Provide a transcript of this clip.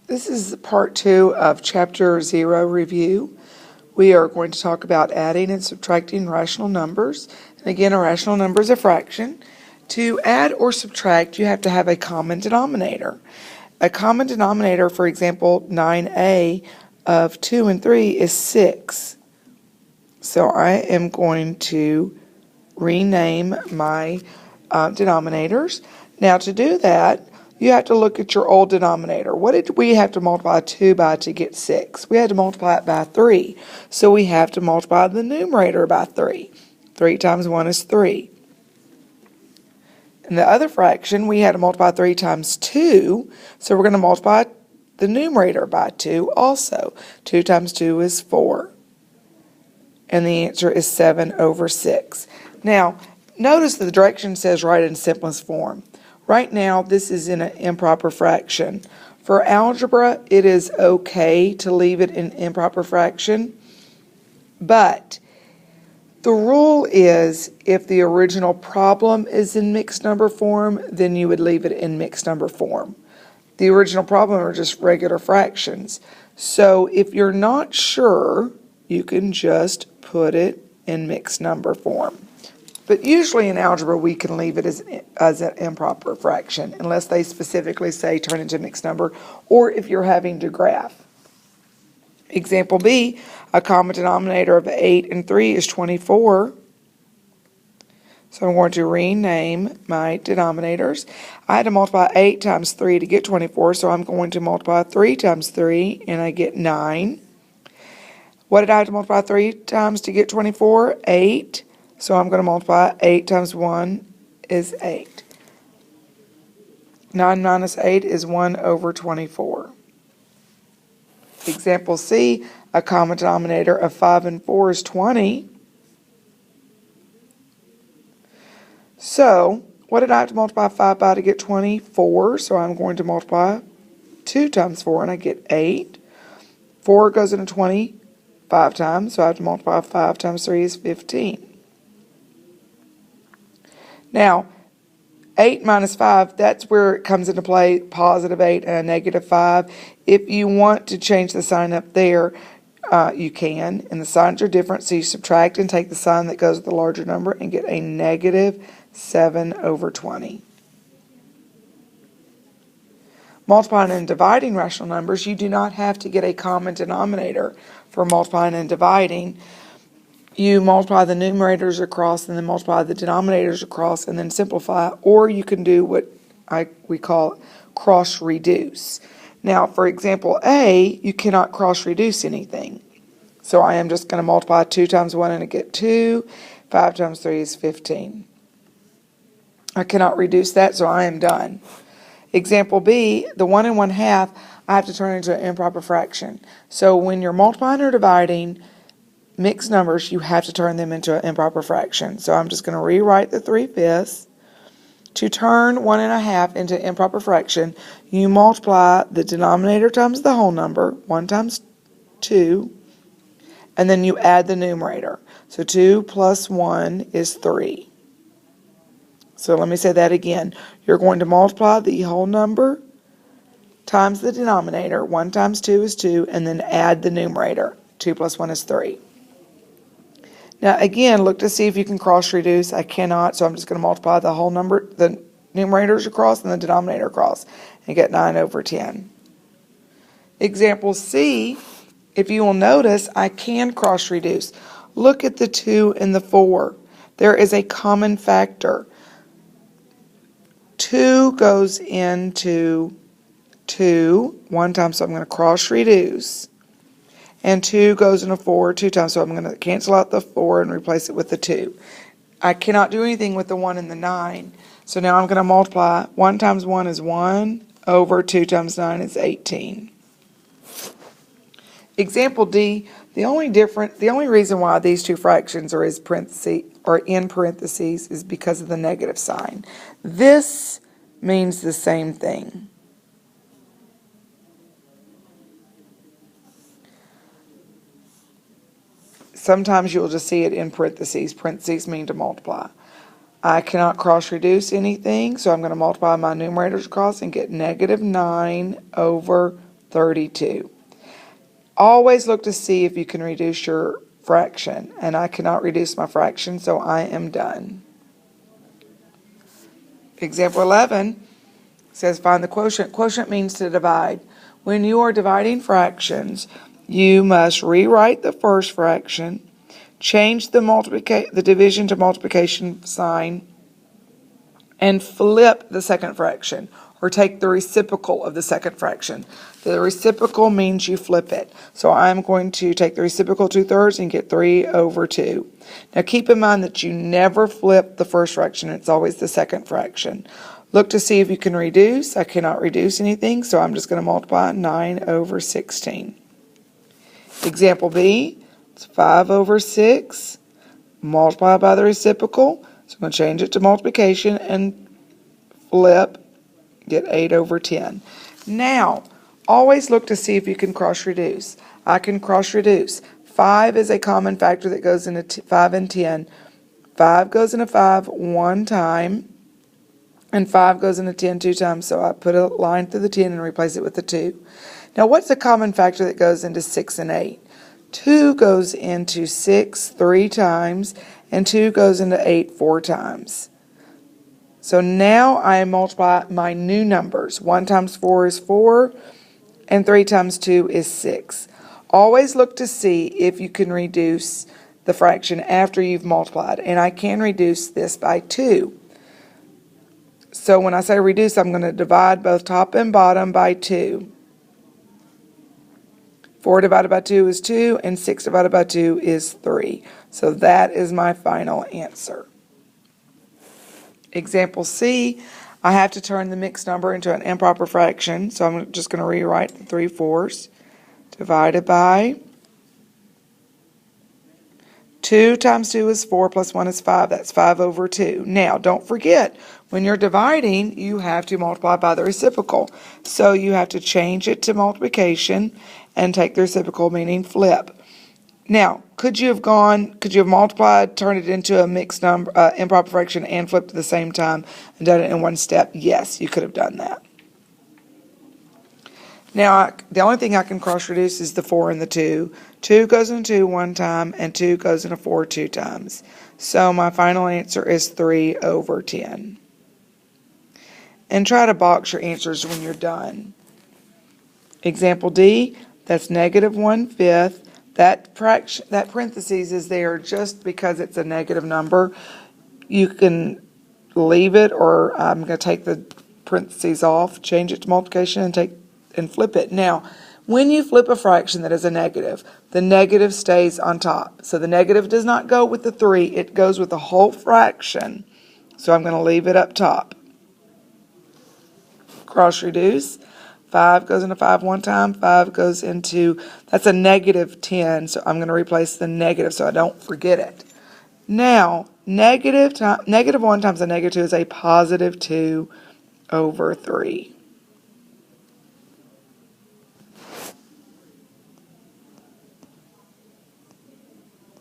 This is part 2 of Chapter 0 review. We are going to talk about adding and subtracting rational numbers. And again, a rational number is a fraction. To add or subtract, you have to have a common denominator. A common denominator, for example, 9a of 2 and 3 is 6. So I am going to rename my denominators. Now to do that, you have to look at your old denominator. What did we have to multiply 2 by to get 6? We had to multiply it by 3. So we have to multiply the numerator by 3. 3 times 1 is 3. In the other fraction, we had to multiply 3 times 2. So we're going to multiply the numerator by 2 also. 2 times 2 is 4. And the answer is 7 over 6. Now, notice the direction says write in simplest form. Right now, this is in an improper fraction. For algebra, it is okay to leave it in improper fraction, but the rule is if the original problem is in mixed number form, then you would leave it in mixed number form. The original problem are just regular fractions. So if you're not sure, you can just put it in mixed number form. But usually in algebra, we can leave it as an improper fraction, unless they specifically say turn into mixed number, or if you're having to graph. Example B, a common denominator of 8 and 3 is 24. So I'm going to rename my denominators. I had to multiply 8 times 3 to get 24, so I'm going to multiply 3 times 3, and I get 9. What did I have to multiply 3 times to get 24? 8. So I'm going to multiply 8 times 1 is 8. 9 minus 8 is 1 over 24. Example C, a common denominator of 5 and 4 is 20. So what did I have to multiply 5 by to get 24? So I'm going to multiply 2 times 4 and I get 8. 4 goes into 20 5 times, so I have to multiply 5 times 3 is 15. Now, 8 minus 5, that's where it comes into play, positive 8 and a negative 5. If you want to change the sign up there, you can, and the signs are different, so you subtract and take the sign that goes with the larger number and get a negative 7 over 20. Multiplying and dividing rational numbers, you do not have to get a common denominator for multiplying and dividing. You multiply the numerators across and then multiply the denominators across and then simplify, or you can do what we call cross reduce. Now, for example A, you cannot cross reduce anything. So I am just going to multiply 2 times 1 and I get 2. 5 times 3 is 15. I cannot reduce that, so I am done. Example B, the 1 and 1/2, I have to turn into an improper fraction. So when you're multiplying or dividing mixed numbers, you have to turn them into an improper fraction. So I'm just going to rewrite the 3/5. To turn 1 1/2 into an improper fraction, you multiply the denominator times the whole number, 1 times 2, and then you add the numerator. So 2 plus 1 is 3. So let me say that again. You're going to multiply the whole number times the denominator, 1 times 2 is 2, and then add the numerator. 2 plus 1 is 3. Now again, look to see if you can cross reduce. I cannot, so I'm just going to multiply the whole number, the numerators across and the denominator across, and get 9 over 10. Example C, if you will notice, I can cross reduce. Look at the 2 and the 4. There is a common factor. 2 goes into 2 one time, so I'm going to cross reduce. And 2 goes into 4 2 times, so I'm going to cancel out the 4 and replace it with the 2. I cannot do anything with the 1 and the 9. So now I'm going to multiply. 1 times 1 is 1 over 2 times 9 is 18. Example D, the only reason why these two fractions are in parentheses is because of the negative sign. This means the same thing. Sometimes you'll just see it in parentheses. Parentheses mean to multiply. I cannot cross reduce anything, so I'm going to multiply my numerators across and get negative 9 over 32. Always look to see if you can reduce your fraction, and I cannot reduce my fraction, so I am done. Example 11 says find the quotient. Quotient means to divide. When you are dividing fractions, you must rewrite the first fraction, change the division to multiplication sign, and flip the second fraction, or take the reciprocal of the second fraction. The reciprocal means you flip it. So I'm going to take the reciprocal 2/3 and get 3/2. Now keep in mind that you never flip the first fraction. It's always the second fraction. Look to see if you can reduce. I cannot reduce anything, so I'm just going to multiply 9/16. Example B, it's 5/6, multiply by the reciprocal. So I'm going to change it to multiplication and flip, get 8/10. Now, always look to see if you can cross-reduce. I can cross-reduce. 5 is a common factor that goes into 5 and 10. 5 goes into 5 one time, and 5 goes into 10 two times, so I put a line through the 10 and replace it with the 2. Now, what's a common factor that goes into 6 and 8? 2 goes into 6 3 times, and 2 goes into 8 4 times. So now I multiply my new numbers. 1 times 4 is 4, and 3 times 2 is 6. Always look to see if you can reduce the fraction after you've multiplied, and I can reduce this by 2. So when I say reduce, I'm going to divide both top and bottom by 2. 4 divided by 2 is 2, and 6 divided by 2 is 3. So that is my final answer. Example C, I have to turn the mixed number into an improper fraction, so I'm just going to rewrite the 3/4 divided by 2 times 2 is 4 plus 1 is 5. That's 5/2. Now, don't forget, when you're dividing, you have to multiply by the reciprocal. So you have to change it to multiplication and take the reciprocal, meaning flip. Now, could you have multiplied, turned it into a mixed number, improper fraction, and flipped at the same time and done it in one step? Yes, you could have done that. Now, the only thing I can cross-reduce is the 4 and the 2. 2 goes into 2 one time, and 2 goes into 4 two times. So my final answer is 3/10. And try to box your answers when you're done. Example D, that's -1/5. That parentheses is there just because it's a negative number. You can leave it, or I'm going to take the parentheses off, change it to multiplication, and flip it. Now, when you flip a fraction that is a negative, the negative stays on top. So the negative does not go with the 3, it goes with the whole fraction. So I'm going to leave it up top. Cross-reduce. 5 goes into 5 one time, 5 goes into, that's a -10, so I'm going to replace the negative so I don't forget it. Now, -1 times a -2 is a +2/3.